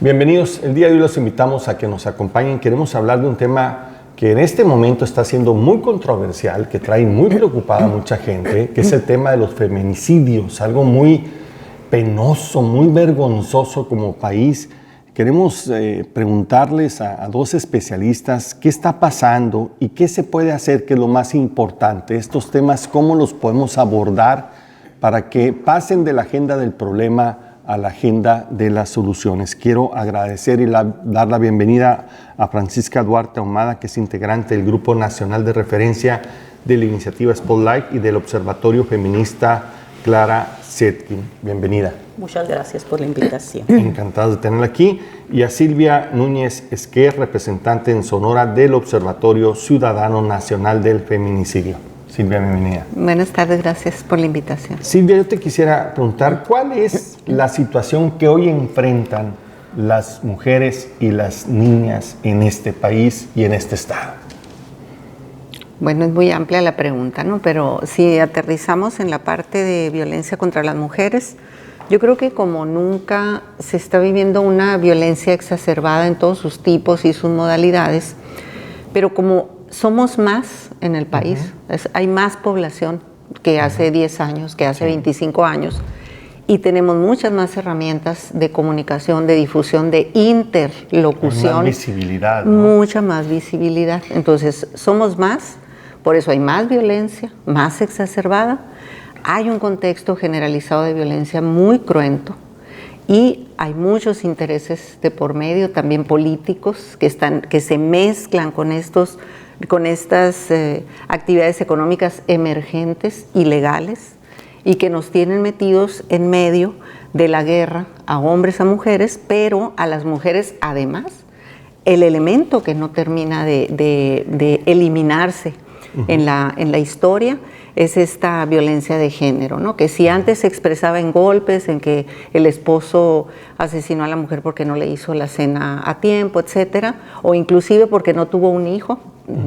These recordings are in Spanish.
Bienvenidos. El día de hoy los invitamos a que nos acompañen. Queremos hablar de un tema que en este momento está siendo muy controversial, que trae muy preocupada a mucha gente, que es el tema de los feminicidios, algo muy penoso, muy vergonzoso como país. Queremos preguntarles a dos especialistas qué está pasando y qué se puede hacer, que es lo más importante. Estos temas, cómo los podemos abordar para que pasen de la agenda del problema a la agenda de las soluciones. Quiero agradecer y dar la bienvenida a Francisca Duarte Ahumada, que es integrante del Grupo Nacional de Referencia de la Iniciativa Spotlight y del Observatorio Feminista Clara Zetkin. Bienvenida. Muchas gracias por la invitación. Encantado de tenerla aquí. Y a Silvia Núñez Esquer, representante en Sonora del Observatorio Ciudadano Nacional del Feminicidio. Silvia, bienvenida. Buenas tardes, gracias por la invitación. Silvia, yo te quisiera preguntar, ¿cuál es la situación que hoy enfrentan las mujeres y las niñas en este país y en este estado? Bueno, es muy amplia la pregunta, ¿no? Pero si aterrizamos en la parte de violencia contra las mujeres, yo creo que como nunca se está viviendo una violencia exacerbada en todos sus tipos y sus modalidades, pero como somos más en el país, hay más población que hace 10 años, que hace 25 años, y tenemos muchas más herramientas de comunicación, de difusión, de interlocución. Más visibilidad, ¿no? Mucha más visibilidad. Entonces, somos más, por eso hay más violencia, más exacerbada, hay un contexto generalizado de violencia muy cruento, y hay muchos intereses de por medio, también políticos, que se mezclan con estas actividades económicas emergentes, ilegales, y que nos tienen metidos en medio de la guerra a hombres, a mujeres, pero a las mujeres además, el elemento que no termina de eliminarse en la historia es esta violencia de género, ¿no? Que si antes se expresaba en golpes, en que el esposo asesinó a la mujer porque no le hizo la cena a tiempo, etcétera, o inclusive porque no tuvo un hijo,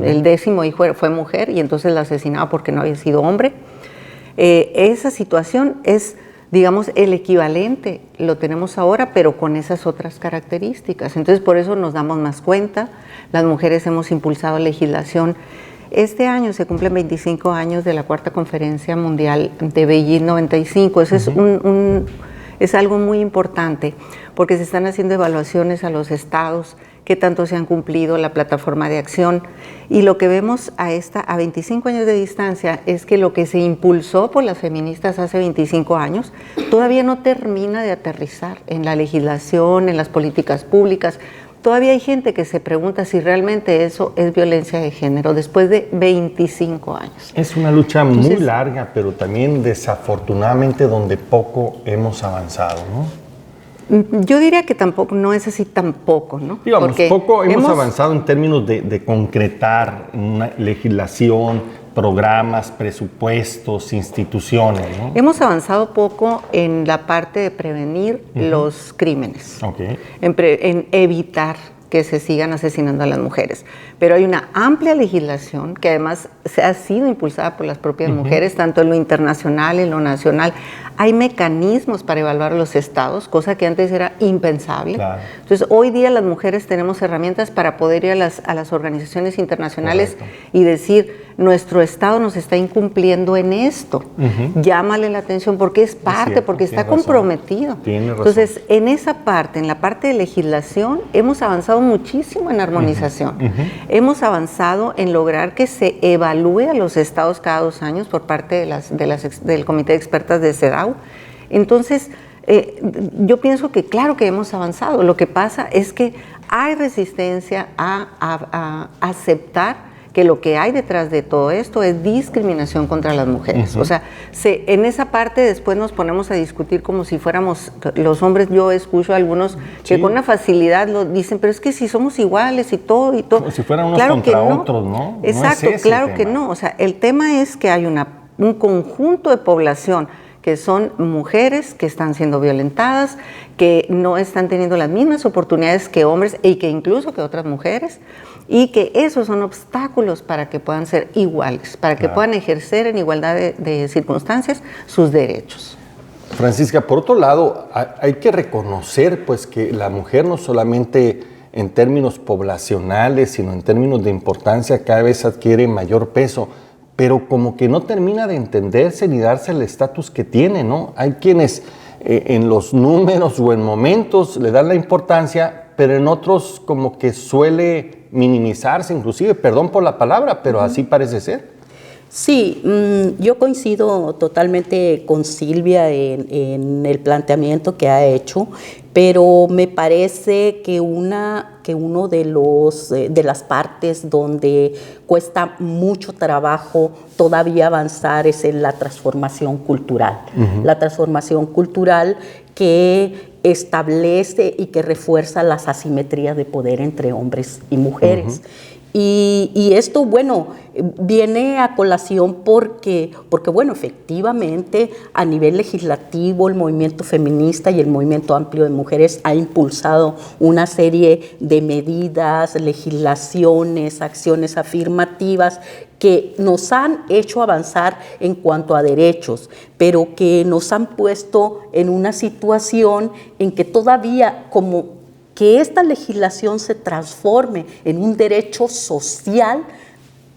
el 10º hijo fue mujer y entonces la asesinaba porque no había sido hombre. Esa situación es, digamos, el equivalente, lo tenemos ahora, pero con esas otras características. Entonces, por eso nos damos más cuenta. Las mujeres hemos impulsado legislación. Este año se cumplen 25 años de la Cuarta Conferencia Mundial de Beijing 95. Eso es algo muy importante, porque se están haciendo evaluaciones a los estados, qué tanto se han cumplido la plataforma de acción. Y lo que vemos a 25 años de distancia es que lo que se impulsó por las feministas hace 25 años todavía no termina de aterrizar en la legislación, en las políticas públicas. Todavía hay gente que se pregunta si realmente eso es violencia de género después de 25 años. Es una lucha muy larga, pero también desafortunadamente donde poco hemos avanzado, ¿no? Yo diría que tampoco, no es así tampoco, ¿no? Digamos, porque poco hemos avanzado en términos de concretar una legislación, programas, presupuestos, instituciones, ¿no? Hemos avanzado poco en la parte de prevenir los crímenes, en evitar que se sigan asesinando a las mujeres. Pero hay una amplia legislación que además ha sido impulsada por las propias mujeres, tanto en lo internacional, en lo nacional. Hay mecanismos para evaluar los estados, cosa que antes era impensable. Claro. Entonces, hoy día las mujeres tenemos herramientas para poder ir a las organizaciones internacionales y decir, nuestro estado nos está incumpliendo en esto. Llámale la atención porque es parte, cierto, porque está comprometido. Entonces, en esa parte, en la parte de legislación, hemos avanzado muchísimo en armonización. Hemos avanzado en lograr que se evalúe a los estados cada 2 años por parte del Comité de Expertas de CEDAW. Entonces, yo pienso que claro que hemos avanzado. Lo que pasa es que hay resistencia a aceptar que lo que hay detrás de todo esto es discriminación contra las mujeres. O sea, en esa parte después nos ponemos a discutir como si fuéramos los hombres. Yo escucho a algunos que con una facilidad lo dicen, pero es que si somos iguales y todo. Como si fueran unos contra otros, ¿no? Exacto, no es claro que no. O sea, el tema es que hay un conjunto de población que son mujeres que están siendo violentadas, que no están teniendo las mismas oportunidades que hombres y que incluso que otras mujeres, y que esos son obstáculos para que puedan ser iguales, para que puedan ejercer en igualdad de circunstancias sus derechos. Francisca, por otro lado, hay que reconocer pues que la mujer no solamente en términos poblacionales, sino en términos de importancia cada vez adquiere mayor peso, pero como que no termina de entenderse ni darse el estatus que tiene, ¿no? Hay quienes en los números o en momentos le dan la importancia, pero en otros como que suele minimizarse, inclusive, perdón por la palabra, pero así parece ser. Sí, yo coincido totalmente con Silvia en el planteamiento que ha hecho, pero me parece que uno de las partes donde cuesta mucho trabajo todavía avanzar es en la transformación cultural. La transformación cultural que establece y que refuerza las asimetrías de poder entre hombres y mujeres. Y esto, bueno, viene a colación porque, bueno, efectivamente, a nivel legislativo, el movimiento feminista y el movimiento amplio de mujeres ha impulsado una serie de medidas, legislaciones, acciones afirmativas que nos han hecho avanzar en cuanto a derechos, pero que nos han puesto en una situación en que todavía como que esta legislación se transforme en un derecho social,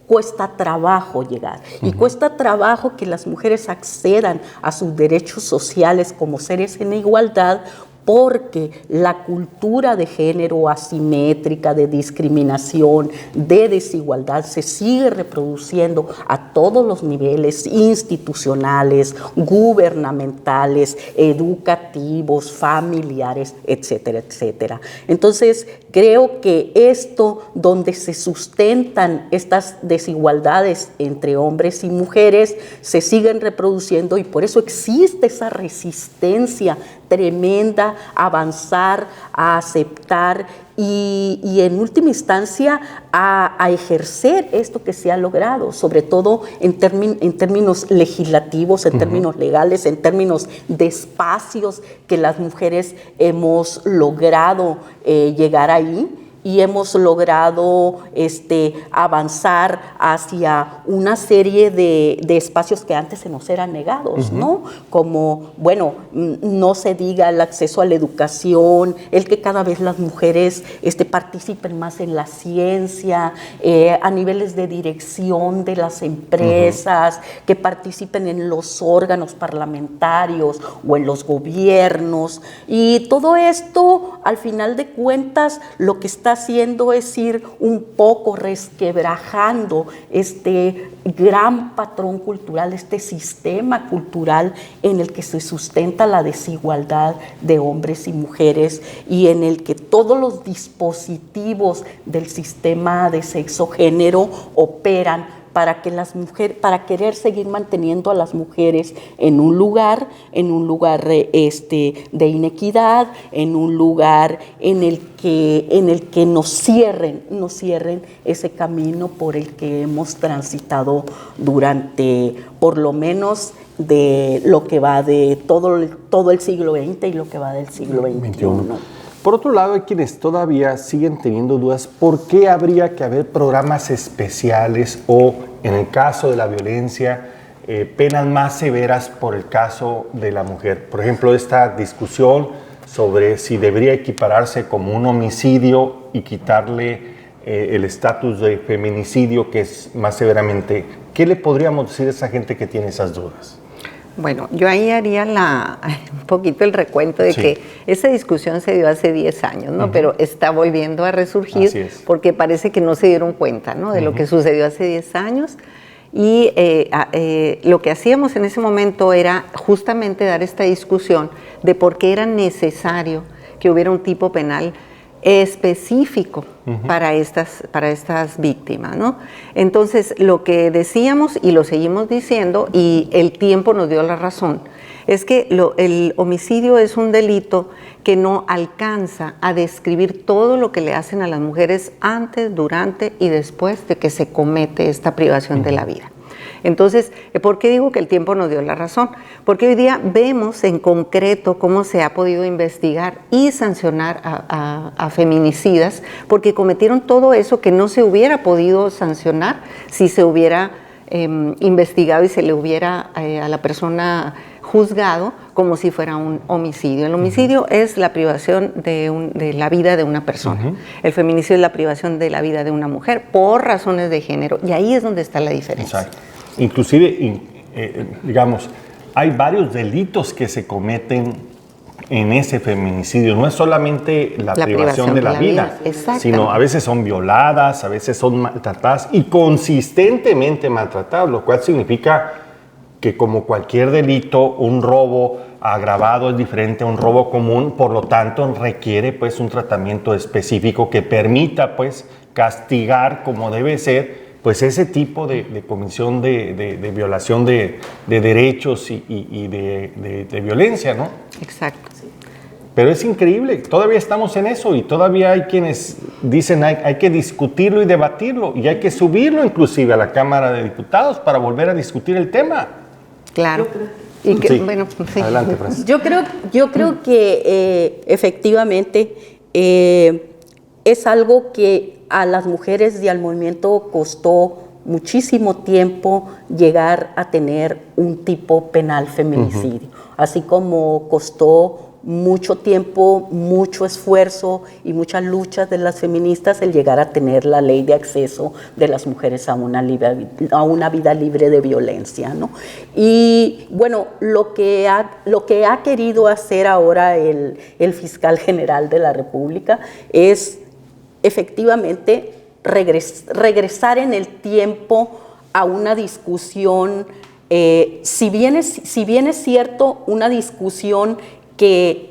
cuesta trabajo llegar. Y cuesta trabajo que las mujeres accedan a sus derechos sociales como seres en igualdad, porque la cultura de género asimétrica, de discriminación, de desigualdad, se sigue reproduciendo a todos los niveles institucionales, gubernamentales, educativos, familiares, etcétera, etcétera. Entonces, creo que esto, donde se sustentan estas desigualdades entre hombres y mujeres, se siguen reproduciendo y por eso existe esa resistencia tremenda a avanzar, a aceptar y en última instancia a ejercer esto que se ha logrado, sobre todo en términos legislativos, en términos legales, en términos de espacios que las mujeres hemos logrado llegar ahí. Y hemos logrado avanzar hacia una serie de espacios que antes se nos eran negados, ¿no? Como, bueno, no se diga el acceso a la educación, el que cada vez las mujeres participen más en la ciencia, a niveles de dirección de las empresas, que participen en los órganos parlamentarios o en los gobiernos. Y todo esto, al final de cuentas, lo que está haciendo es ir un poco resquebrajando este gran patrón cultural, este sistema cultural en el que se sustenta la desigualdad de hombres y mujeres y en el que todos los dispositivos del sistema de sexo-género operan para que las mujeres, para querer seguir manteniendo a las mujeres en un lugar de inequidad, en un lugar en el que nos cierren ese camino por el que hemos transitado durante, por lo menos, de lo que va de todo el siglo XX y lo que va del siglo XXI. Por otro lado, hay quienes todavía siguen teniendo dudas por qué habría que haber programas especiales o, en el caso de la violencia, penas más severas por el caso de la mujer. Por ejemplo, esta discusión sobre si debería equipararse como un homicidio y quitarle el estatus de feminicidio, que es más severamente. ¿Qué le podríamos decir a esa gente que tiene esas dudas? Bueno, yo ahí haría un poquito el recuento de que esa discusión se dio hace 10 años, ¿no? Pero está volviendo a resurgir porque parece que no se dieron cuenta, ¿no? De lo que sucedió hace 10 años. Y lo que hacíamos en ese momento era justamente dar esta discusión de por qué era necesario que hubiera un tipo penal específico para estas víctimas, ¿no? Entonces, lo que decíamos y lo seguimos diciendo, y el tiempo nos dio la razón, es que el homicidio es un delito que no alcanza a describir todo lo que le hacen a las mujeres antes, durante y después de que se comete esta privación de la vida. Entonces, ¿por qué digo que el tiempo nos dio la razón? Porque hoy día vemos en concreto cómo se ha podido investigar y sancionar a feminicidas porque cometieron todo eso que no se hubiera podido sancionar si se hubiera investigado y se le hubiera a la persona juzgado como si fuera un homicidio. El homicidio es la privación de la vida de una persona. El feminicidio es la privación de la vida de una mujer por razones de género, y ahí es donde está la diferencia. Exacto. Inclusive, digamos, hay varios delitos que se cometen en ese feminicidio. No es solamente la privación de la vida, sino a veces son violadas, a veces son maltratadas y consistentemente maltratadas, lo cual significa que, como cualquier delito, un robo agravado es diferente a un robo común, por lo tanto requiere pues un tratamiento específico que permita pues castigar como debe ser pues ese tipo de comisión de violación de derechos y de violencia, ¿no? Exacto. Pero es increíble, todavía estamos en eso y todavía hay quienes dicen hay que discutirlo y debatirlo y hay que subirlo inclusive a la Cámara de Diputados para volver a discutir el tema. Claro. Y que, sí. Bueno, sí. Adelante, Francis. Yo creo que efectivamente es algo que a las mujeres y al movimiento costó muchísimo tiempo llegar a tener un tipo penal feminicidio, así como costó mucho tiempo, mucho esfuerzo y muchas luchas de las feministas el llegar a tener la ley de acceso de las mujeres a una vida libre de violencia, ¿no? Y bueno, lo que ha querido hacer ahora el fiscal general de la República es efectivamente regresar en el tiempo a una discusión, si bien es cierto, una discusión que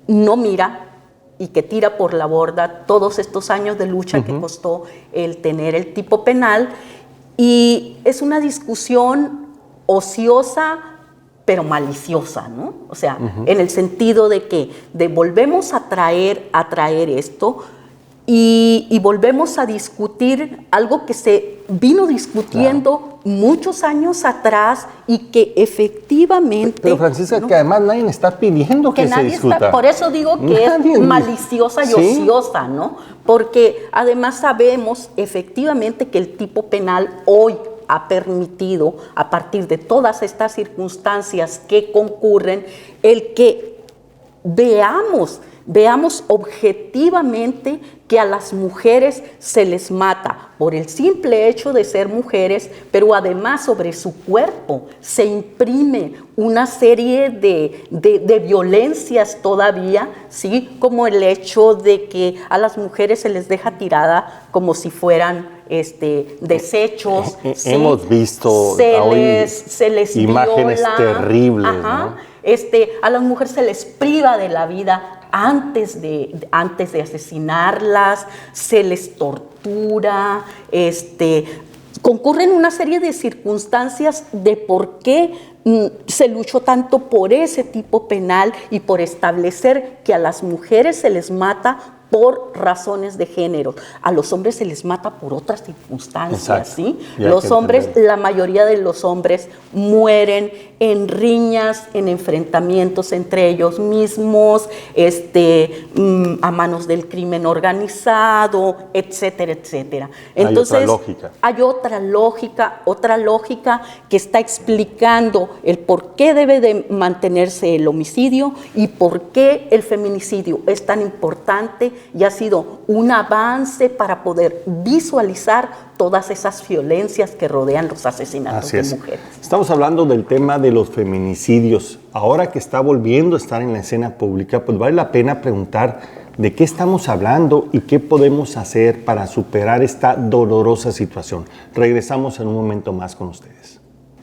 no mira y que tira por la borda todos estos años de lucha que costó el tener el tipo penal, y es una discusión ociosa pero maliciosa, ¿no? O sea, en el sentido de que volvemos a traer esto y volvemos a discutir algo que se vino discutiendo muchos años atrás y que efectivamente... Pero Francisca, ¿no? Que además nadie está pidiendo que se discuta. Por eso digo que es maliciosa y ociosa, ¿no? Porque además sabemos efectivamente que el tipo penal hoy ha permitido, a partir de todas estas circunstancias que concurren, el que veamos objetivamente que a las mujeres se les mata por el simple hecho de ser mujeres, pero además sobre su cuerpo se imprime una serie de violencias todavía, ¿sí? Como el hecho de que a las mujeres se les deja tirada como si fueran desechos. Hemos visto se les imágenes viola, terribles, ¿no? A las mujeres se les priva de la vida antes de asesinarlas, se les tortura, concurren una serie de circunstancias de por qué se luchó tanto por ese tipo penal y por establecer que a las mujeres se les mata por razones de género. A los hombres se les mata por otras circunstancias, ¿sí? Los hombres, la mayoría de los hombres mueren en riñas, en enfrentamientos entre ellos mismos, a manos del crimen organizado, etcétera, etcétera. Entonces, hay otra lógica que está explicando el por qué debe de mantenerse el homicidio y por qué el feminicidio es tan importante y ha sido un avance para poder visualizar todas esas violencias que rodean los asesinatos de mujeres. Estamos hablando del tema de los feminicidios. Ahora que está volviendo a estar en la escena pública, pues vale la pena preguntar de qué estamos hablando y qué podemos hacer para superar esta dolorosa situación. Regresamos en un momento más con ustedes.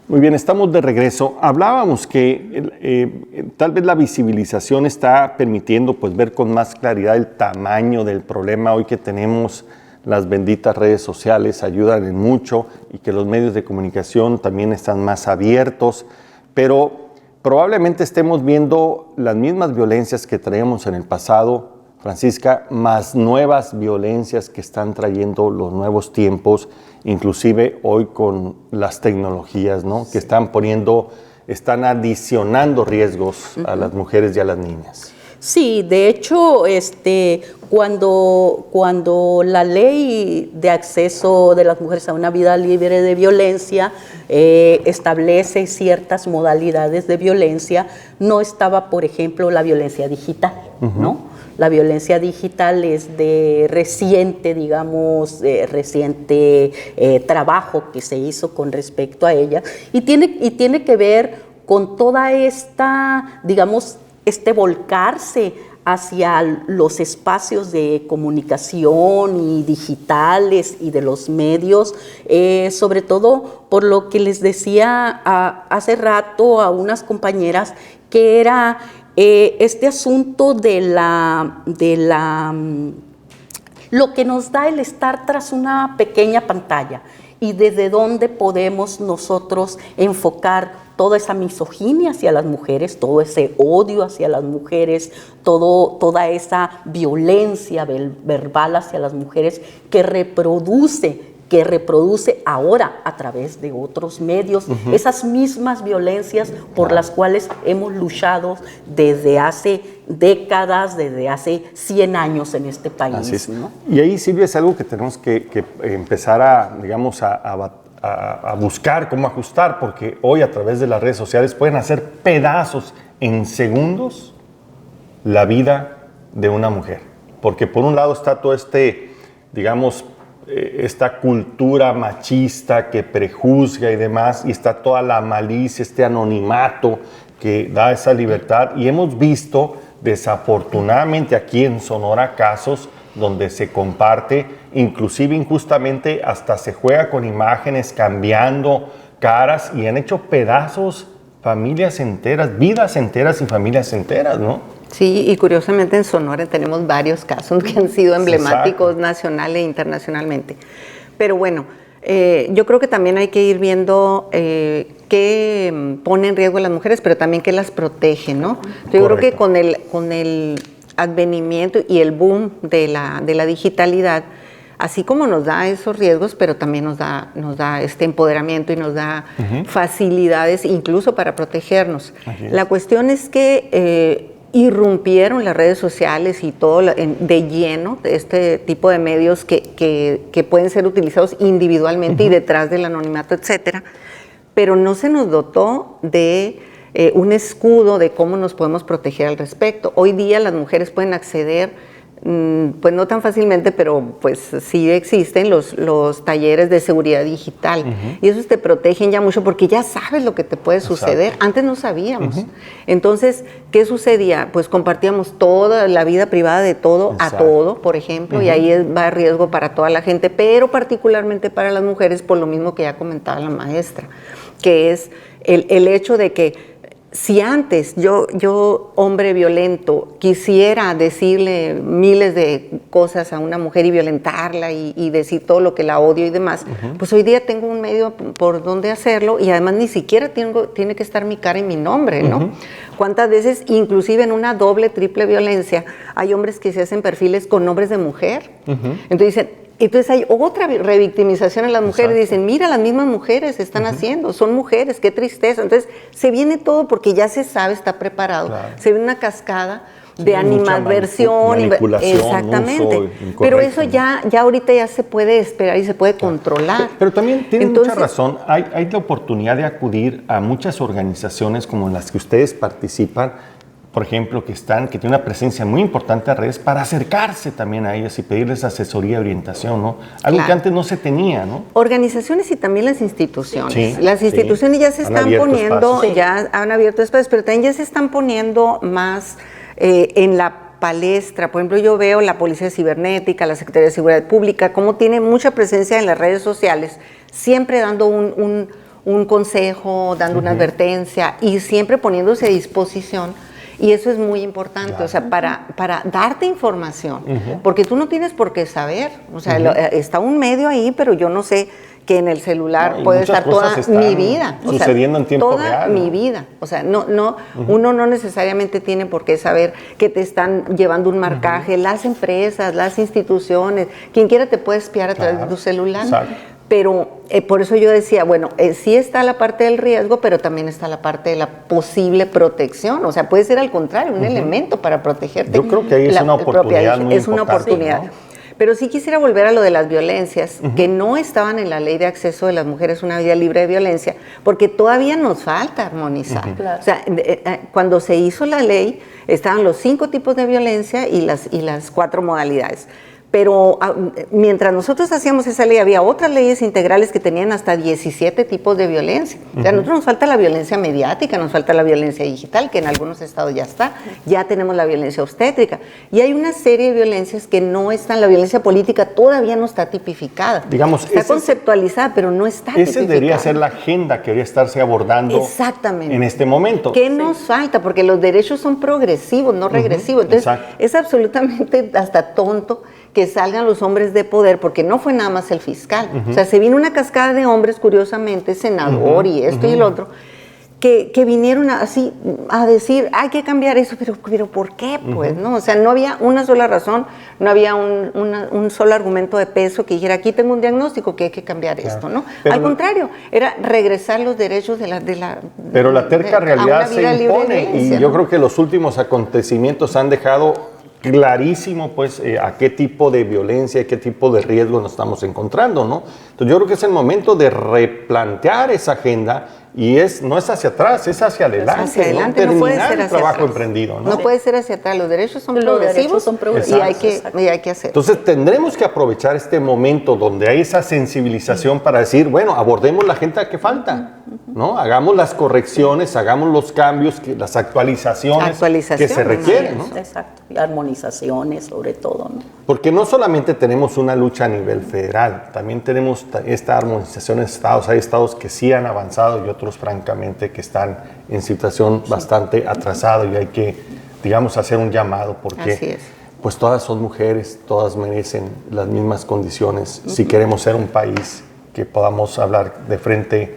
Muy bien, estamos de regreso. Hablábamos que tal vez la visibilización está permitiendo pues, ver con más claridad el tamaño del problema hoy que tenemos. Las benditas redes sociales ayudan en mucho y que los medios de comunicación también están más abiertos, pero probablemente estemos viendo las mismas violencias que traíamos en el pasado, Francisca, más nuevas violencias que están trayendo los nuevos tiempos, inclusive hoy con las tecnologías, ¿no? Que están adicionando riesgos a las mujeres y a las niñas. Sí, de hecho, cuando la ley de acceso de las mujeres a una vida libre de violencia establece ciertas modalidades de violencia, no estaba, por ejemplo, la violencia digital, ¿no? La violencia digital es de reciente, digamos, trabajo que se hizo con respecto a ella y tiene que ver con toda esta, digamos, volcarse hacia los espacios de comunicación y digitales y de los medios, sobre todo por lo que les decía hace rato a unas compañeras, que era este asunto de lo que nos da el estar tras una pequeña pantalla y desde dónde podemos nosotros enfocar toda esa misoginia hacia las mujeres, todo ese odio hacia las mujeres, toda esa violencia verbal hacia las mujeres que reproduce ahora a través de otros medios, esas mismas violencias por las cuales hemos luchado desde hace décadas, desde hace 100 años en este país. Así es. ¿No? Y ahí, Silvia, es algo que tenemos que empezar a buscar cómo ajustar, porque hoy a través de las redes sociales pueden hacer pedazos en segundos la vida de una mujer. Porque por un lado está todo esta cultura machista que prejuzga y demás, y está toda la malicia, este anonimato que da esa libertad, y hemos visto desafortunadamente aquí en Sonora casos donde se comparte, inclusive injustamente, hasta se juega con imágenes, cambiando caras, y han hecho pedazos familias enteras, vidas enteras y familias enteras, ¿no? Sí, y curiosamente en Sonora tenemos varios casos que han sido emblemáticos nacional e internacionalmente. Pero bueno, yo creo que también hay que ir viendo qué pone en riesgo a las mujeres, pero también qué las protege, ¿no? Yo creo que con el advenimiento y el boom de la digitalidad, así como nos da esos riesgos, pero también nos da este empoderamiento y nos da facilidades incluso para protegernos. La cuestión es que irrumpieron las redes sociales y todo de lleno de este tipo de medios que pueden ser utilizados individualmente y detrás del anonimato, etcétera, pero no se nos dotó de un escudo de cómo nos podemos proteger al respecto. Hoy día las mujeres pueden acceder, pues no tan fácilmente, pero pues sí existen los talleres de seguridad digital, y esos te protegen ya mucho porque ya sabes lo que te puede suceder. Exacto. Antes no sabíamos. Entonces, ¿qué sucedía? Pues compartíamos toda la vida privada de todo. Exacto. A todo, por ejemplo, y ahí va a riesgo para toda la gente, pero particularmente para las mujeres, por lo mismo que ya comentaba la maestra, que es el hecho de que si antes yo, hombre violento, quisiera decirle miles de cosas a una mujer y violentarla y decir todo lo que la odio y demás, pues hoy día tengo un medio por donde hacerlo, y además ni siquiera tiene que estar mi cara y mi nombre, ¿no? ¿Cuántas veces, inclusive en una doble, triple violencia, hay hombres que se hacen perfiles con nombres de mujer? Entonces hay otra revictimización en las mujeres. Exacto. Dicen, mira, las mismas mujeres están haciendo, son mujeres, qué tristeza. Entonces se viene todo porque ya se sabe, está preparado. Claro. Se ve una cascada de animadversión. Manipulación, exactamente. Uso pero eso ya ahorita ya se puede esperar y se puede controlar. Pero también tienen mucha razón. Hay la oportunidad de acudir a muchas organizaciones como las que ustedes participan, por ejemplo, que tienen una presencia muy importante en redes, para acercarse también a ellas y pedirles asesoría y orientación, ¿no? Algo que antes no se tenía, ¿no? Organizaciones y también las instituciones. Sí, las instituciones ya se están poniendo, ya han abierto espacios, pero también ya se están poniendo más en la palestra. Por ejemplo, yo veo la Policía Cibernética, la Secretaría de Seguridad Pública, cómo tiene mucha presencia en las redes sociales, siempre dando un consejo, dando una advertencia y siempre poniéndose a disposición. Y eso es muy importante, claro. O sea, para darte información, porque tú no tienes por qué saber, o sea, está un medio ahí, pero yo no sé que en el celular puede estar toda mi vida. Sucediendo en tiempo real. Toda mi vida. O sea, uno no necesariamente tiene por qué saber que te están llevando un marcaje, las empresas, las instituciones, quien quiera te puede espiar a través de tu celular. Exacto. Pero por eso yo decía, bueno, sí está la parte del riesgo, pero también está la parte de la posible protección. O sea, puede ser al contrario, un elemento para protegerte. Yo creo que ahí es una oportunidad muy Es una importante, oportunidad. ¿no? Pero sí quisiera volver a lo de las violencias, que no estaban en la ley de acceso de las mujeres a una vida libre de violencia, porque todavía nos falta armonizar. Claro. O sea, cuando se hizo la ley, estaban los 5 tipos de violencia y las 4 modalidades. Pero mientras nosotros hacíamos esa ley, había otras leyes integrales que tenían hasta 17 tipos de violencia. O sea, a nosotros nos falta la violencia mediática, nos falta la violencia digital, que en algunos estados ya está, ya tenemos la violencia obstétrica. Y hay una serie de violencias que no están, la violencia política todavía no está tipificada. Digamos, está conceptualizada, pero no está tipificada. Esa debería ser la agenda que debería estarse abordando exactamente en este momento. ¿Qué nos falta? Porque los derechos son progresivos, no regresivos. Entonces, exacto. es absolutamente hasta tonto que salgan los hombres de poder, porque no fue nada más el fiscal. O sea, se vino una cascada de hombres, curiosamente, senador y esto y el otro, que vinieron así a decir, hay que cambiar eso, pero ¿por qué? Pues, ¿no? O sea, no había una sola razón, no había un solo argumento de peso que dijera, aquí tengo un diagnóstico que hay que cambiar esto, ¿no? Pero al contrario, era regresar los derechos pero la terca realidad se impone y yo ¿no? creo que los últimos acontecimientos han dejado clarísimo pues a qué tipo de violencia, qué tipo de riesgo nos estamos encontrando, ¿no? Entonces yo creo que es el momento de replantear esa agenda y no es hacia atrás, es hacia adelante, hacia adelante, ¿no? no puede Terminar ser el hacia trabajo atrás. emprendido, ¿no? No puede ser hacia atrás, los derechos son Los progresivos, derechos son progresivos, y hay que hacer. Entonces tendremos que aprovechar este momento donde hay esa sensibilización para decir, bueno, abordemos la agenda que falta, ¿no? Hagamos las correcciones, hagamos los cambios, las actualizaciones que se requieren, ¿no? Exacto, y armonizaciones sobre todo, ¿no? Porque no solamente tenemos una lucha a nivel federal, también tenemos esta armonización en estados. Hay estados que sí han avanzado y otros, francamente, que están en situación bastante atrasada y hay que, digamos, hacer un llamado porque pues todas son mujeres, todas merecen las mismas condiciones si queremos ser un país que podamos hablar de frente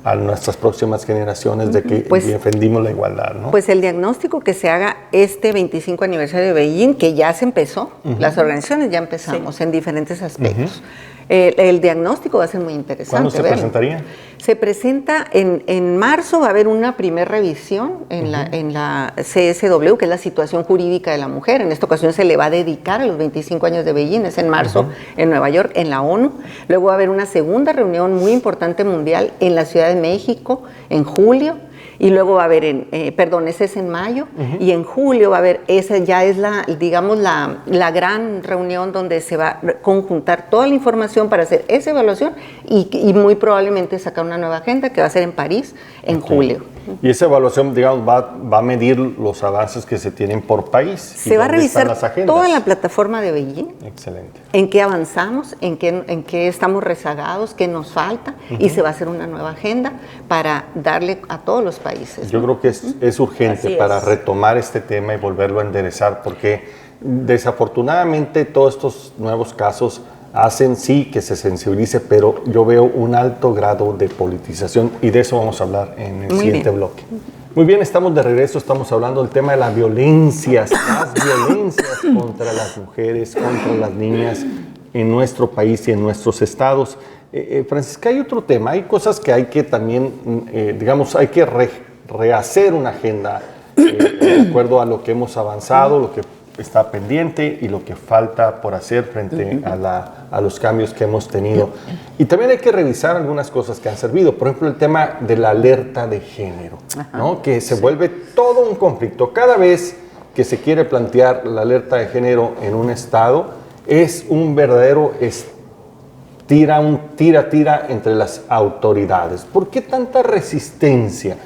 a nuestras próximas generaciones de que defendimos la igualdad, ¿no? Pues el diagnóstico que se haga este 25 aniversario de Beijing, que ya se empezó, las organizaciones ya empezamos en diferentes aspectos. El diagnóstico va a ser muy interesante. ¿Cuándo se presentaría? Se presenta en marzo, va a haber una primera revisión en la CSW, que es la situación jurídica de la mujer. En esta ocasión se le va a dedicar a los 25 años de Beijing, es en marzo en Nueva York, en la ONU. Luego va a haber una segunda reunión muy importante mundial en la Ciudad de México, en julio. Y luego va a haber, ese es en mayo, y en julio va a haber, esa ya es la gran reunión donde se va a conjuntar toda la información para hacer esa evaluación y muy probablemente sacar una nueva agenda que va a ser en París en julio. Y esa evaluación, digamos, va a medir los avances que se tienen por país. Se va a revisar toda la plataforma de Beijing. Excelente. En qué avanzamos, en qué estamos rezagados, qué nos falta, y se va a hacer una nueva agenda para darle a todos los países. Yo creo que es urgente para retomar este tema y volverlo a enderezar, porque desafortunadamente todos estos nuevos casos hacen que se sensibilice, pero yo veo un alto grado de politización y de eso vamos a hablar en el siguiente bloque. Muy bien, estamos de regreso, estamos hablando del tema de las violencias contra las mujeres, contra las niñas en nuestro país y en nuestros estados. Francisca, hay otro tema, hay cosas que hay que también, hay que rehacer una agenda de acuerdo a lo que hemos avanzado, lo que está pendiente y lo que falta por hacer frente a los cambios que hemos tenido. Y también hay que revisar algunas cosas que han servido. Por ejemplo, el tema de la alerta de género, ¿no? Que se vuelve todo un conflicto. Cada vez que se quiere plantear la alerta de género en un estado, es un verdadero tira entre las autoridades. ¿Por qué tanta resistencia?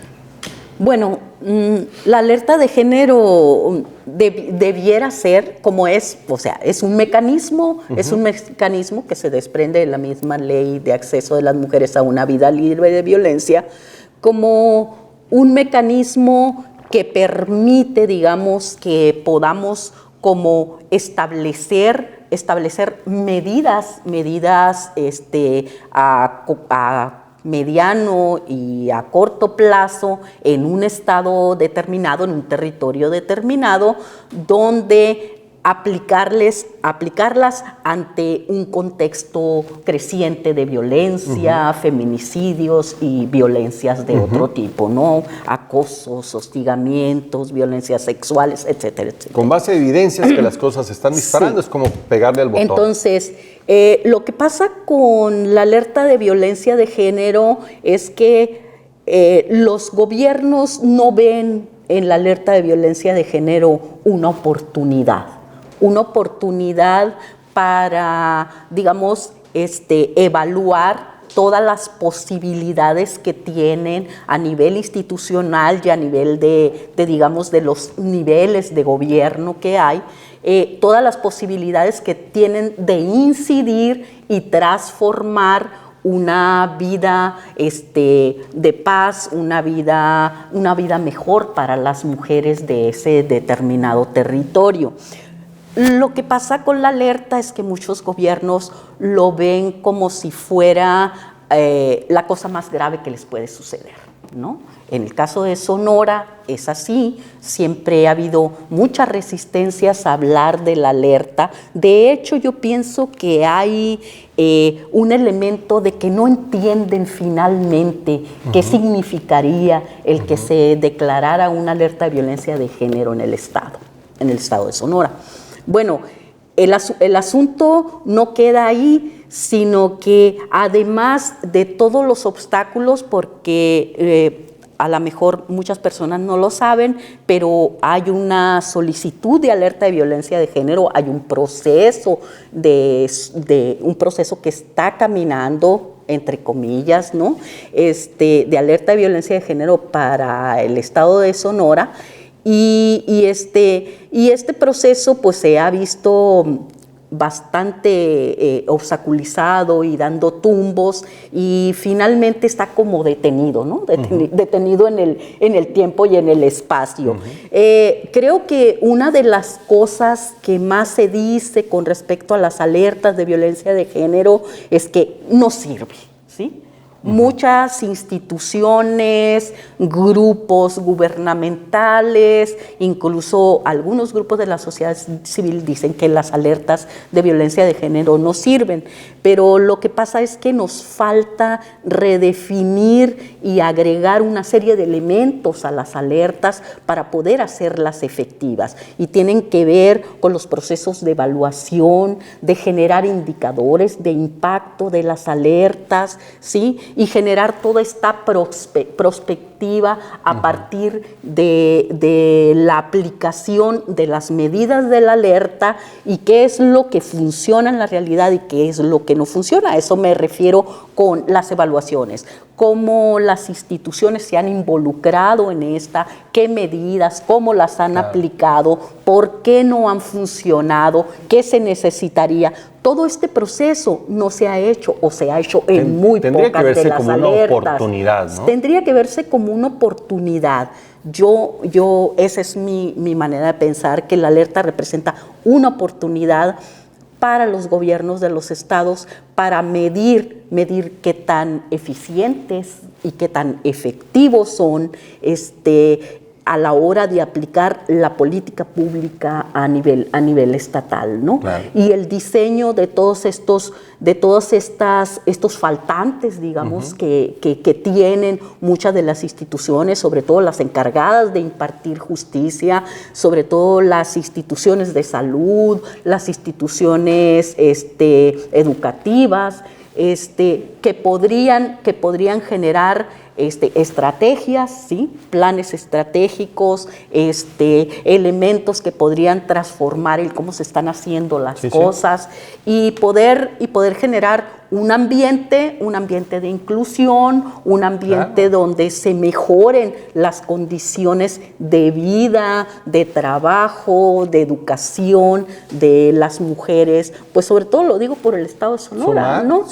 Bueno, la alerta de género debiera ser como es, o sea, es un mecanismo que se desprende de la misma ley de acceso de las mujeres a una vida libre de violencia, como un mecanismo que permite, digamos, que podamos como establecer medidas a mediano y a corto plazo en un estado determinado, en un territorio determinado, donde aplicarlas ante un contexto creciente de violencia, feminicidios y violencias de otro tipo, ¿no? Acosos, hostigamientos, violencias sexuales, etcétera, etcétera. Con base a evidencias que las cosas se están disparando, es como pegarle al botón. Entonces, lo que pasa con la alerta de violencia de género es que los gobiernos no ven en la alerta de violencia de género una oportunidad para, digamos, evaluar todas las posibilidades que tienen a nivel institucional y a nivel digamos, de los niveles de gobierno que hay, todas las posibilidades que tienen de incidir y transformar una vida de paz, una vida mejor para las mujeres de ese determinado territorio. Lo que pasa con la alerta es que muchos gobiernos lo ven como si fuera la cosa más grave que les puede suceder, ¿no? En el caso de Sonora es así, siempre ha habido muchas resistencias a hablar de la alerta. De hecho, yo pienso que hay un elemento de que no entienden finalmente qué significaría el que se declarara una alerta de violencia de género en el estado de Sonora. Bueno, el asunto no queda ahí, sino que además de todos los obstáculos, porque a lo mejor muchas personas no lo saben, pero hay una solicitud de alerta de violencia de género, hay un proceso un proceso que está caminando, entre comillas, ¿no? De alerta de violencia de género para el estado de Sonora. Y este proceso pues se ha visto bastante obstaculizado y dando tumbos, y finalmente está como detenido, ¿no? Detenido en el tiempo y en el espacio. Creo que una de las cosas que más se dice con respecto a las alertas de violencia de género es que no sirve, ¿sí? Muchas instituciones, grupos gubernamentales, incluso algunos grupos de la sociedad civil dicen que las alertas de violencia de género no sirven, pero lo que pasa es que nos falta redefinir y agregar una serie de elementos a las alertas para poder hacerlas efectivas, y tienen que ver con los procesos de evaluación, de generar indicadores de impacto de las alertas, ¿sí? Y generar toda esta prospectiva a partir de la aplicación de las medidas de la alerta, y qué es lo que funciona en la realidad y qué es lo que no funciona. A eso me refiero con las evaluaciones, cómo las instituciones se han involucrado en esta, qué medidas, cómo las han aplicado, por qué no han funcionado, qué se necesitaría. Todo este proceso no se ha hecho, o se ha hecho en muy pocas de las alertas. Tendría que verse como una oportunidad, ¿no? Tendría que verse como una oportunidad. Esa es mi manera de pensar, que la alerta representa una oportunidad para los gobiernos de los estados para medir qué tan eficientes y qué tan efectivos son a la hora de aplicar la política pública a nivel estatal, ¿no? Claro. Y el diseño de todos estos faltantes, digamos, que tienen muchas de las instituciones, sobre todo las encargadas de impartir justicia, sobre todo las instituciones de salud, las instituciones educativas, que podrían generar estrategias, ¿sí? Planes estratégicos, elementos que podrían transformar el cómo se están haciendo las cosas, y poder generar un ambiente de inclusión, un ambiente donde se mejoren las condiciones de vida, de trabajo, de educación de las mujeres, pues sobre todo lo digo por el estado de Sonora, ¿no?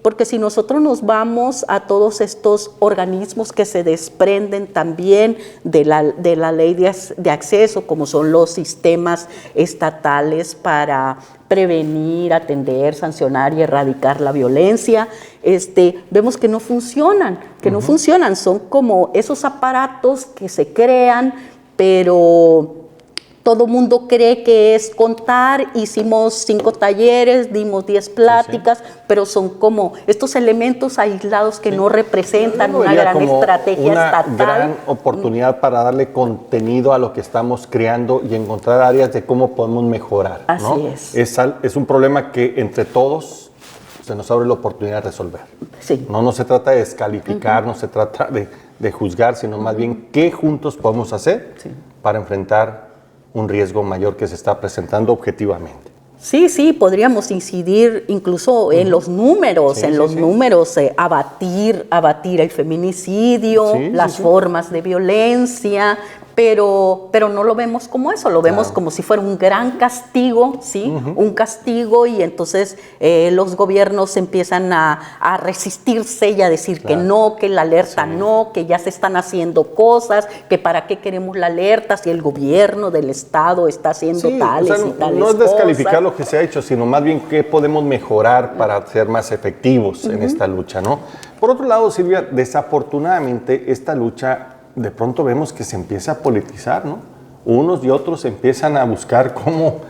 Porque si nosotros nos vamos a todos estos organismos que se desprenden también de la ley de acceso, como son los sistemas estatales para prevenir, atender, sancionar y erradicar la violencia, vemos que no funcionan, son como esos aparatos que se crean, pero todo mundo cree que es contar, hicimos 5 talleres, dimos 10 pláticas, sí, sí, pero son como estos elementos aislados que sí, no representan una gran estrategia estatal. Una gran oportunidad para darle contenido a lo que estamos creando y encontrar áreas de cómo podemos mejorar, ¿no? Así es. Es un problema que entre todos se nos abre la oportunidad de resolver. Sí. No se trata de descalificar, no se trata de juzgar, sino más bien qué juntos podemos hacer para enfrentar un riesgo mayor que se está presentando objetivamente. Sí, sí, podríamos incidir incluso en los números, abatir el feminicidio, las formas de violencia, pero no lo vemos como eso, lo vemos como si fuera un gran castigo, ¿sí? Un castigo, y entonces los gobiernos empiezan a resistirse y a decir que no, que la alerta no, que ya se están haciendo cosas, que para qué queremos la alerta si el gobierno del Estado está haciendo tales y tales no es descalificar cosas. Lo que se ha hecho, sino más bien qué podemos mejorar para ser más efectivos en esta lucha, ¿no? Por otro lado, Silvia, desafortunadamente esta lucha de pronto vemos que se empieza a politizar, ¿no? Unos y otros empiezan a buscar cómo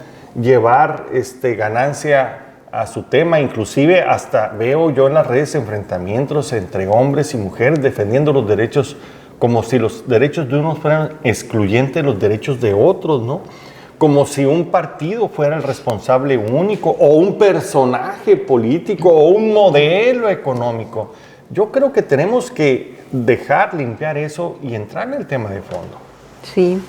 llevar ganancia a su tema, inclusive hasta veo yo en las redes enfrentamientos entre hombres y mujeres defendiendo los derechos como si los derechos de unos fueran excluyentes de los derechos de otros, ¿no? Como si un partido fuera el responsable único, o un personaje político, o un modelo económico. Yo creo que tenemos que dejar limpiar eso y entrar en el tema de fondo. Sí,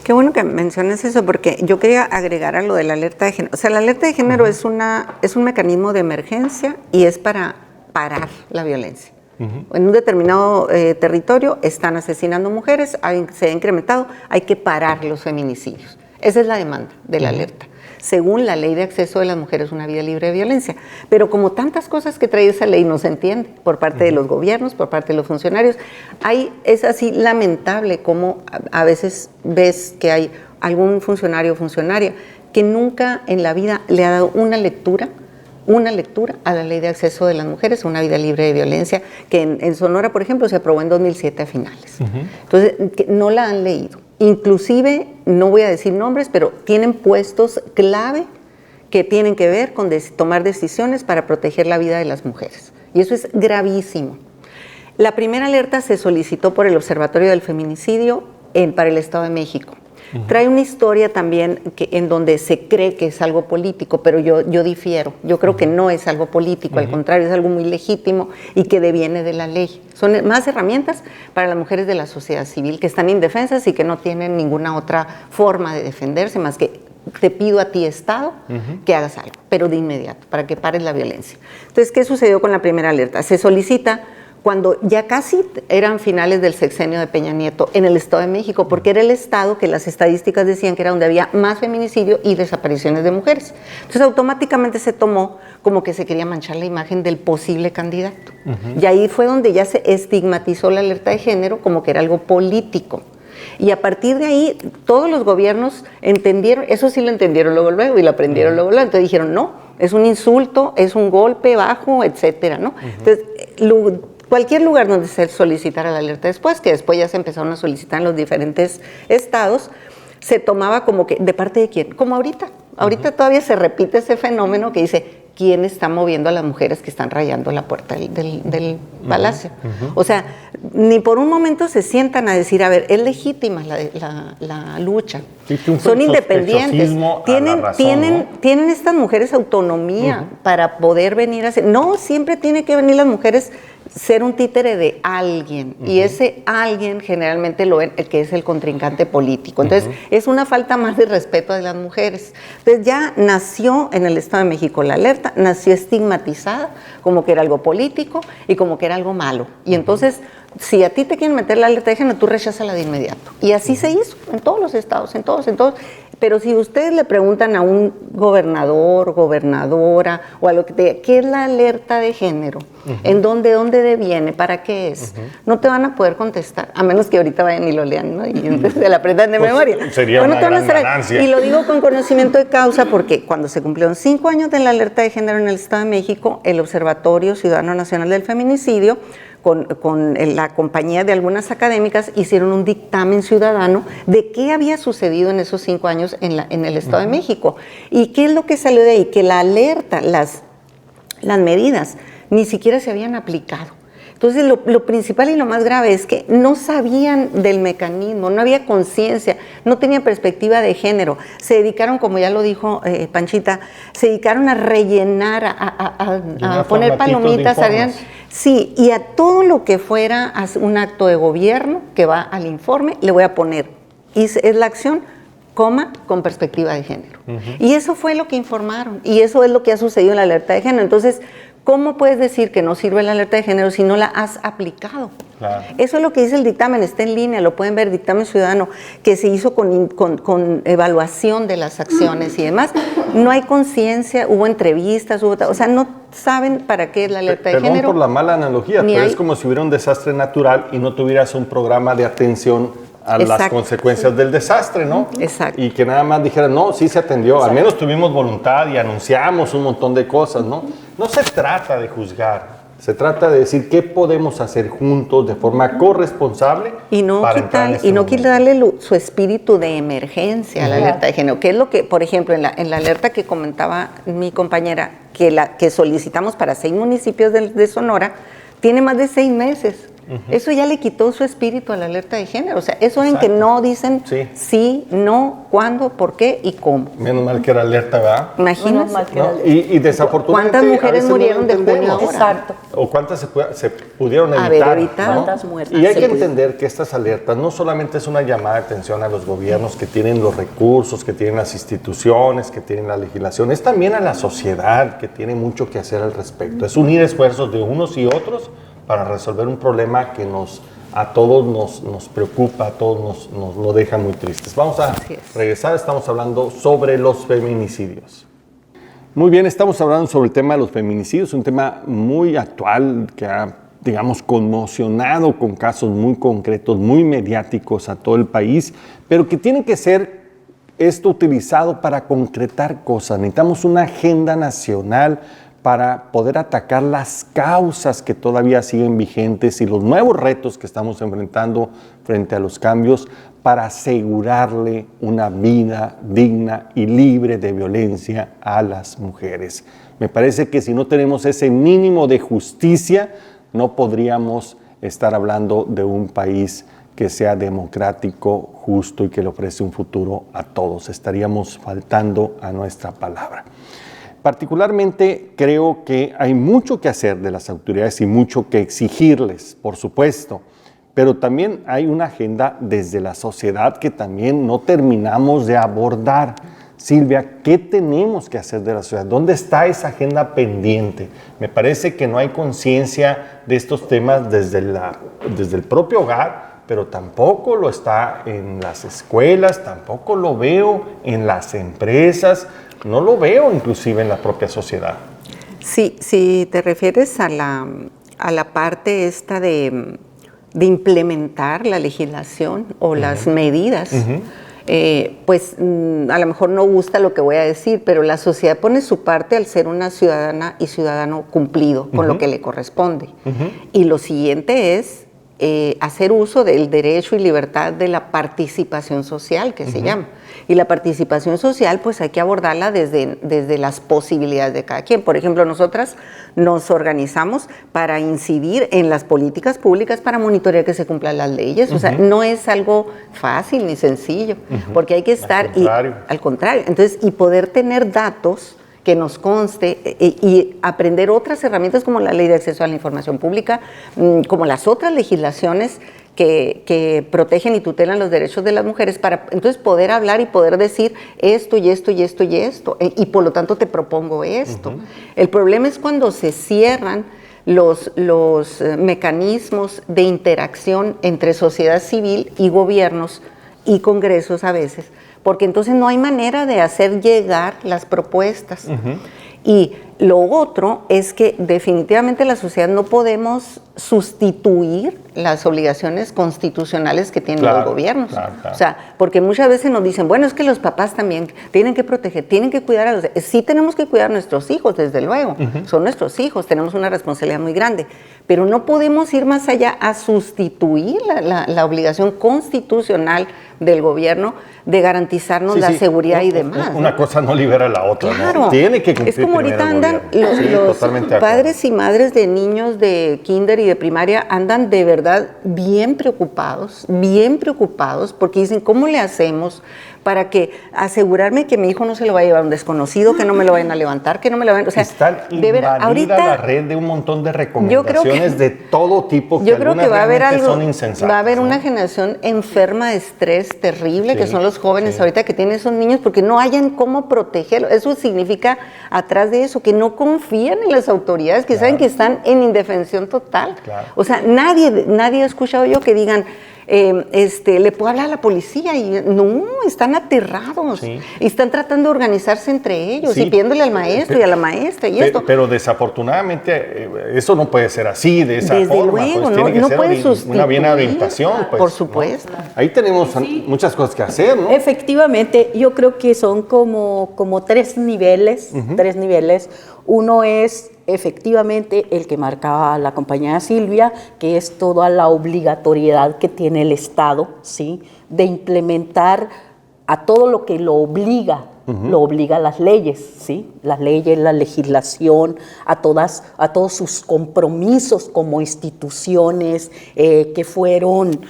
qué bueno que menciones eso, porque yo quería agregar a lo de la alerta de género. O sea, la alerta de género es un mecanismo de emergencia y es para parar la violencia. En un determinado territorio están asesinando mujeres, se ha incrementado, hay que parar los feminicidios. Esa es la demanda de la alerta, según la Ley de Acceso de las Mujeres a una Vida Libre de Violencia. Pero como tantas cosas que trae esa ley no se entiende por parte de los gobiernos, por parte de los funcionarios, es así lamentable como a veces ves que hay algún funcionario o funcionaria que nunca en la vida le ha dado una lectura a la Ley de Acceso de las Mujeres a una Vida Libre de Violencia, que en Sonora, por ejemplo, se aprobó en 2007 a finales. Entonces, no la han leído. Inclusive, no voy a decir nombres, pero tienen puestos clave que tienen que ver con tomar decisiones para proteger la vida de las mujeres. Y eso es gravísimo. La primera alerta se solicitó por el Observatorio del Feminicidio para el Estado de México. Trae una historia también en donde se cree que es algo político, pero yo difiero. Yo creo que no es algo político, al contrario, es algo muy legítimo y que deviene de la ley. Son más herramientas para las mujeres de la sociedad civil que están indefensas y que no tienen ninguna otra forma de defenderse más que te pido a ti, Estado, que hagas algo, pero de inmediato, para que pares la violencia. Entonces, ¿qué sucedió con la primera alerta? Se solicita cuando ya casi eran finales del sexenio de Peña Nieto en el Estado de México, porque era el estado que las estadísticas decían que era donde había más feminicidio y desapariciones de mujeres. Entonces automáticamente se tomó como que se quería manchar la imagen del posible candidato. Y ahí fue donde ya se estigmatizó la alerta de género como que era algo político. Y a partir de ahí, todos los gobiernos entendieron, eso sí lo entendieron luego y lo aprendieron luego. Entonces dijeron, no, es un insulto, es un golpe bajo, etcétera, ¿no? Entonces, cualquier lugar donde se solicitara la alerta después, que después ya se empezaron a solicitar en los diferentes estados, se tomaba como que, ¿de parte de quién? Como ahorita. Ahorita todavía se repite ese fenómeno que dice, ¿quién está moviendo a las mujeres que están rayando la puerta del palacio? O sea, ni por un momento se sientan a decir, a ver, es legítima la lucha. Son independientes. Tienen estas mujeres autonomía para poder venir a hacer. No siempre tiene que venir las mujeres ser un títere de alguien, y ese alguien generalmente el que es el contrincante político. Entonces, es una falta más de respeto de las mujeres. Entonces, ya nació en el Estado de México la alerta, nació estigmatizada como que era algo político y como que era algo malo. Y entonces, si a ti te quieren meter la alerta de género, tú recházala de inmediato. Y así se hizo en todos los estados, en todos. Pero si ustedes le preguntan a un gobernador, gobernadora, o a lo que te diga, ¿qué es la alerta de género? ¿En dónde deviene? ¿Para qué es? No te van a poder contestar, a menos que ahorita vayan y lo lean, ¿no? Y entonces se la aprendan de memoria. Sería una gran ganancia. Y lo digo con conocimiento de causa porque cuando se cumplieron 5 años de la alerta de género en el Estado de México, el Observatorio Ciudadano Nacional del Feminicidio, con la compañía de algunas académicas, hicieron un dictamen ciudadano de qué había sucedido en esos 5 años en el Estado de México. ¿Y qué es lo que salió de ahí? Que la alerta, las medidas, ni siquiera se habían aplicado. Entonces, lo principal y lo más grave es que no sabían del mecanismo, no había conciencia, no tenían perspectiva de género. Se dedicaron, como ya lo dijo Panchita, se dedicaron a rellenar, a poner palomitas. Sí, y a todo lo que fuera un acto de gobierno que va al informe, le voy a poner, es la acción, coma, con perspectiva de género. Y eso fue lo que informaron, y eso es lo que ha sucedido en la alerta de género. Entonces, ¿cómo puedes decir que no sirve la alerta de género si no la has aplicado? Claro. Eso es lo que dice el dictamen, está en línea, lo pueden ver, dictamen ciudadano, que se hizo con evaluación de las acciones y demás. No hay conciencia, hubo entrevistas, o sea, no saben para qué es la alerta de género. Perdón por la mala analogía, pero es como si hubiera un desastre natural y no tuvieras un programa de atención a las consecuencias del desastre, ¿no? Exacto. Y que nada más dijeran, no, sí se atendió, al menos tuvimos voluntad y anunciamos un montón de cosas, ¿no? No se trata de juzgar, se trata de decir qué podemos hacer juntos de forma corresponsable y no quitarle su espíritu de emergencia a la alerta de género, que es lo que, por ejemplo, en la alerta que comentaba mi compañera, que solicitamos para 6 municipios de Sonora, tiene más de 6 meses. Eso ya le quitó su espíritu a la alerta de género. O sea, eso en que no dicen sí, no, cuándo, por qué y cómo. Menos mal que era alerta, ¿verdad? Imagínate. ¿No? Y desafortunadamente, ¿cuántas mujeres murieron de junio ahora? Exacto. O cuántas se pudieron evitar. A ver, ahorita. ¿no? ¿Cuántas muertas? Y hay que entender que estas alertas no solamente es una llamada de atención a los gobiernos que tienen los recursos, que tienen las instituciones, que tienen la legislación, es también a la sociedad que tiene mucho que hacer al respecto. Es unir esfuerzos de unos y otros para resolver un problema que a todos nos preocupa, a todos nos lo deja muy tristes. Vamos a regresar, estamos hablando sobre los feminicidios. Muy bien, estamos hablando sobre el tema de los feminicidios, un tema muy actual que ha, digamos, conmocionado con casos muy concretos, muy mediáticos a todo el país, pero que tiene que ser esto utilizado para concretar cosas. Necesitamos una agenda nacional para poder atacar las causas que todavía siguen vigentes y los nuevos retos que estamos enfrentando frente a los cambios para asegurarle una vida digna y libre de violencia a las mujeres. Me parece que si no tenemos ese mínimo de justicia, no podríamos estar hablando de un país que sea democrático, justo y que le ofrece un futuro a todos. Estaríamos faltando a nuestra palabra. Particularmente creo que hay mucho que hacer de las autoridades y mucho que exigirles, por supuesto, pero también hay una agenda desde la sociedad que también no terminamos de abordar. Silvia, ¿qué tenemos que hacer de la sociedad? ¿Dónde está esa agenda pendiente? Me parece que no hay conciencia de estos temas desde el propio hogar, pero tampoco lo está en las escuelas, tampoco lo veo en las empresas. No lo veo inclusive en la propia sociedad. Sí, si te refieres a la parte esta de implementar la legislación o las medidas, pues a lo mejor no gusta lo que voy a decir, pero la sociedad pone su parte al ser una ciudadana y ciudadano cumplido con lo que le corresponde. Y lo siguiente es hacer uso del derecho y libertad de la participación social, que se llama. Y la participación social, pues hay que abordarla desde las posibilidades de cada quien. Por ejemplo, nosotras nos organizamos para incidir en las políticas públicas para monitorear que se cumplan las leyes. O sea, no es algo fácil ni sencillo, porque hay que estar... Al contrario. Entonces, y poder tener datos que nos conste y aprender otras herramientas como la Ley de Acceso a la Información Pública, como las otras legislaciones que protegen y tutelan los derechos de las mujeres, para entonces poder hablar y poder decir esto y esto y esto y esto, y por lo tanto te propongo esto. El problema es cuando se cierran los mecanismos de interacción entre sociedad civil y gobiernos y congresos a veces, porque entonces no hay manera de hacer llegar las propuestas. Y lo otro es que definitivamente la sociedad no podemos sustituir las obligaciones constitucionales que tienen los gobiernos. Claro. O sea, porque muchas veces nos dicen, bueno, es que los papás también tienen que proteger, tienen que cuidar a los... Sí tenemos que cuidar a nuestros hijos, desde luego. Son nuestros hijos, tenemos una responsabilidad muy grande. Pero no podemos ir más allá a sustituir la obligación constitucional del gobierno de garantizarnos la seguridad y demás. Una cosa no libera la otra, claro. ¿no? Tiene que cumplir. Es como ahorita andan los padres y madres de niños de kinder y de primaria andan de verdad bien preocupados, porque dicen, ¿cómo le hacemos para que asegurarme que mi hijo no se lo va a llevar a un desconocido, que no me lo vayan a levantar, que no me lo vayan... O sea, está invadida ahorita, la red de un montón de recomendaciones de todo tipo que yo creo que va a haber algo, son insensatas. va a haber una generación enferma de estrés terrible, que son los jóvenes ahorita que tienen esos niños, porque no hayan cómo protegerlos. Eso significa, atrás de eso, que no confían en las autoridades, que saben que están en indefensión total. O sea, nadie ha escuchado yo que digan... le puedo hablar a la policía y no, están aterrados y están tratando de organizarse entre ellos y pidiéndole al maestro y a la maestra y esto. Pero desafortunadamente eso no puede ser así, de esa Desde forma. luego, Pues, tiene que no ser puede sustituir, una bien orientación. Pues, por supuesto. ¿no? Ahí tenemos muchas cosas que hacer, ¿no? Efectivamente, yo creo que son como tres niveles, Uno es efectivamente el que marcaba la compañera Silvia, que es toda la obligatoriedad que tiene el Estado, ¿sí?, de implementar a todo lo que lo obliga las leyes, ¿sí?, las leyes, la legislación, a todos sus compromisos como instituciones que fueron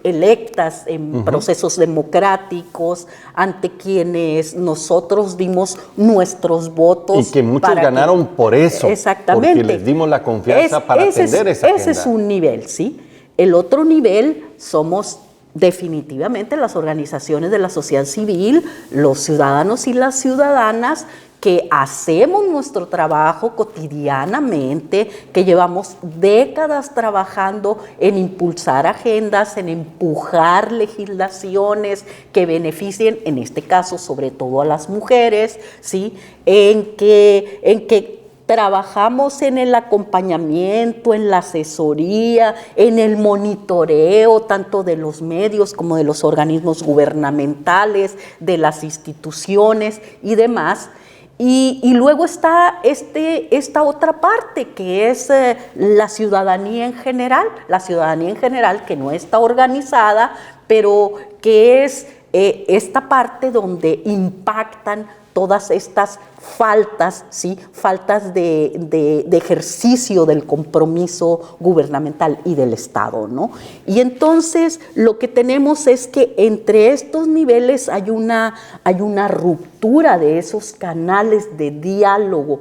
electas en procesos democráticos, ante quienes nosotros dimos nuestros votos. Y que muchos ganaron por eso. Exactamente. Porque les dimos la confianza para atender esa agenda. Ese es un nivel, ¿sí? El otro nivel somos definitivamente las organizaciones de la sociedad civil, los ciudadanos y las ciudadanas, que hacemos nuestro trabajo cotidianamente, que llevamos décadas trabajando en impulsar agendas, en empujar legislaciones que beneficien, en este caso, sobre todo a las mujeres, ¿sí?, en que trabajamos en el acompañamiento, en la asesoría, en el monitoreo, tanto de los medios como de los organismos gubernamentales, de las instituciones y demás. Y luego está esta otra parte, que es la ciudadanía en general que no está organizada, pero que es esta parte donde impactan todas estas faltas, ¿sí?, faltas de ejercicio del compromiso gubernamental y del Estado, ¿no? Y entonces lo que tenemos es que entre estos niveles hay una ruptura de esos canales de diálogo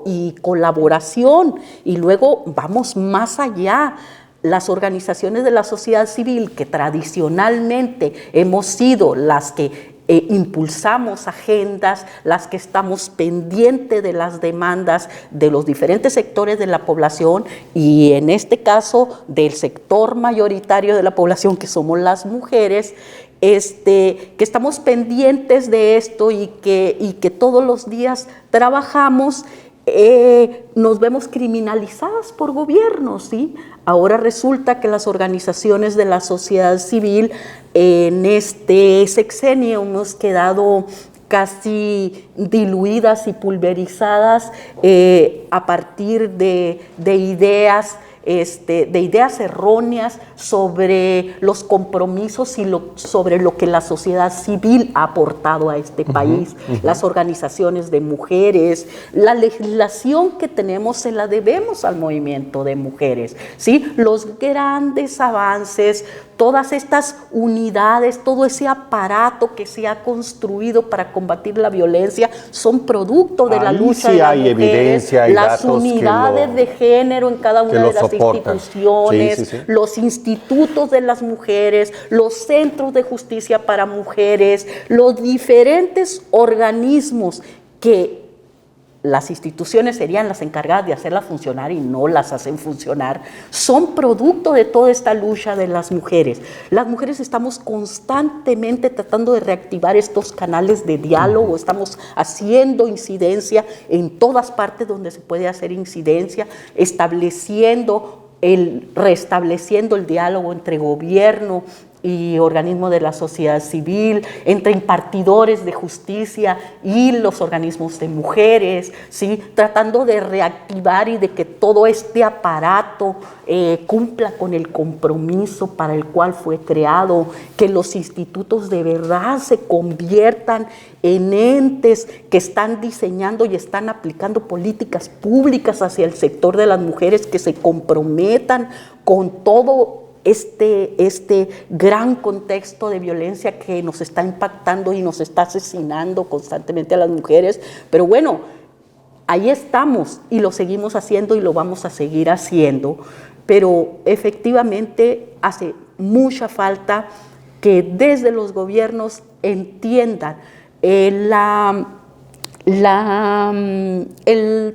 y colaboración, y luego vamos más allá. Las organizaciones de la sociedad civil, que tradicionalmente hemos sido las que impulsamos agendas, las que estamos pendientes de las demandas de los diferentes sectores de la población, y en este caso del sector mayoritario de la población, que somos las mujeres, que estamos pendientes de esto y que todos los días trabajamos. Nos vemos criminalizadas por gobiernos, ¿sí? Ahora resulta que las organizaciones de la sociedad civil en este sexenio hemos quedado casi diluidas y pulverizadas a partir de ideas erróneas sobre los compromisos y sobre lo que la sociedad civil ha aportado a este país, las organizaciones de mujeres, la legislación que tenemos se la debemos al movimiento de mujeres, ¿sí? Los grandes avances, todas estas unidades, todo ese aparato que se ha construido para combatir la violencia son producto de la lucha de las hay mujeres, evidencia y las datos unidades de género en cada una de las instituciones, los institutos de las mujeres, los centros de justicia para mujeres, los diferentes organismos que las instituciones serían las encargadas de hacerlas funcionar y no las hacen funcionar, son producto de toda esta lucha de las mujeres. Las mujeres estamos constantemente tratando de reactivar estos canales de diálogo, estamos haciendo incidencia en todas partes donde se puede hacer incidencia, restableciendo el diálogo entre gobierno y organismos de la sociedad civil, entre impartidores de justicia y los organismos de mujeres, ¿sí? Tratando de reactivar y de que todo este aparato cumpla con el compromiso para el cual fue creado, que los institutos de verdad se conviertan en entes que están diseñando y están aplicando políticas públicas hacia el sector de las mujeres, que se comprometan con todo este gran contexto de violencia que nos está impactando y nos está asesinando constantemente a las mujeres. Pero bueno, ahí estamos y lo seguimos haciendo y lo vamos a seguir haciendo, pero efectivamente hace mucha falta que desde los gobiernos entiendan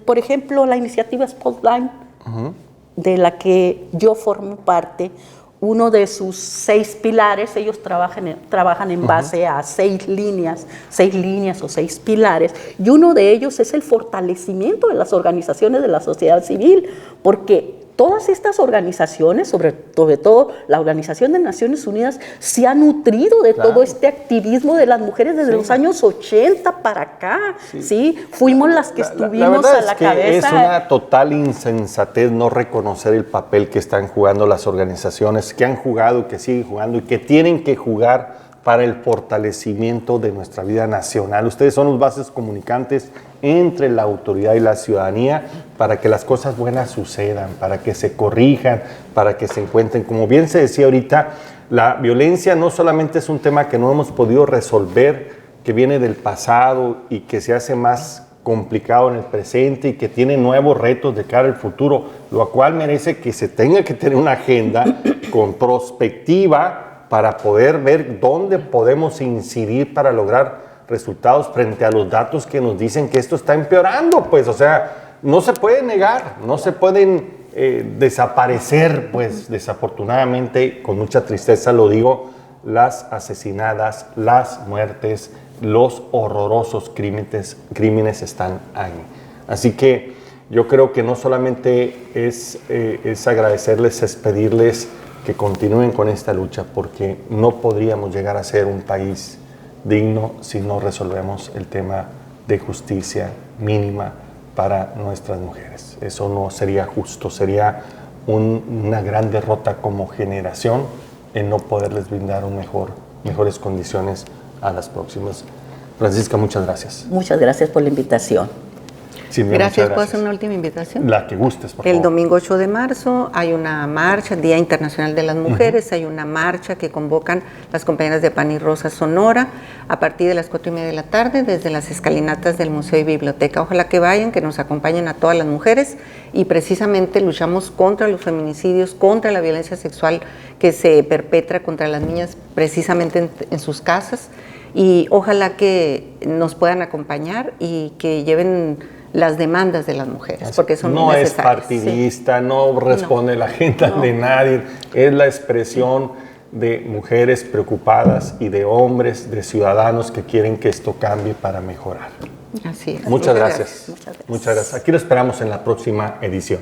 por ejemplo, la iniciativa Spotlight, de la que yo formo parte. Uno de sus 6 pilares, ellos trabajan en base a 6 líneas o 6 pilares, y uno de ellos es el fortalecimiento de las organizaciones de la sociedad civil, porque todas estas organizaciones, sobre todo la Organización de Naciones Unidas, se ha nutrido de todo este activismo de las mujeres desde los años 80 para acá. ¿Sí? Fuimos las que estuvimos a la cabeza. Es una total insensatez no reconocer el papel que están jugando las organizaciones, que han jugado, que siguen jugando y que tienen que jugar para el fortalecimiento de nuestra vida nacional. Ustedes son los vasos comunicantes entre la autoridad y la ciudadanía para que las cosas buenas sucedan, para que se corrijan, para que se encuentren. Como bien se decía ahorita, la violencia no solamente es un tema que no hemos podido resolver, que viene del pasado y que se hace más complicado en el presente y que tiene nuevos retos de cara al futuro, lo cual merece que se tenga que tener una agenda con prospectiva para poder ver dónde podemos incidir para lograr resultados frente a los datos que nos dicen que esto está empeorando, pues, o sea, no se puede negar, no se pueden desaparecer, pues, desafortunadamente, con mucha tristeza lo digo, las asesinadas, las muertes, los horrorosos crímenes están ahí. Así que yo creo que no solamente es agradecerles, es pedirles que continúen con esta lucha, porque no podríamos llegar a ser un país digno si no resolvemos el tema de justicia mínima para nuestras mujeres. Eso no sería justo, sería una gran derrota como generación en no poderles brindar mejores condiciones a las próximas. Francisca, muchas gracias. Muchas gracias por la invitación. Silvia, gracias. ¿Puedo hacer una última invitación? La que gustes, por favor. El domingo 8 de marzo hay una marcha, el Día Internacional de las Mujeres, hay una marcha que convocan las compañeras de Pan y Rosa Sonora a partir de las 4:30 de la tarde desde las escalinatas del Museo y Biblioteca. Ojalá que vayan, que nos acompañen a todas las mujeres y precisamente luchamos contra los feminicidios, contra la violencia sexual que se perpetra contra las niñas precisamente en sus casas, y ojalá que nos puedan acompañar y que lleven las demandas de las mujeres, porque son no necesarias. Es partidista, no responde la agenda de nadie, es la expresión de mujeres preocupadas y de hombres, de ciudadanos que quieren que esto cambie para mejorar. Así es. Muchas gracias. Muchas gracias. Aquí lo esperamos en la próxima edición.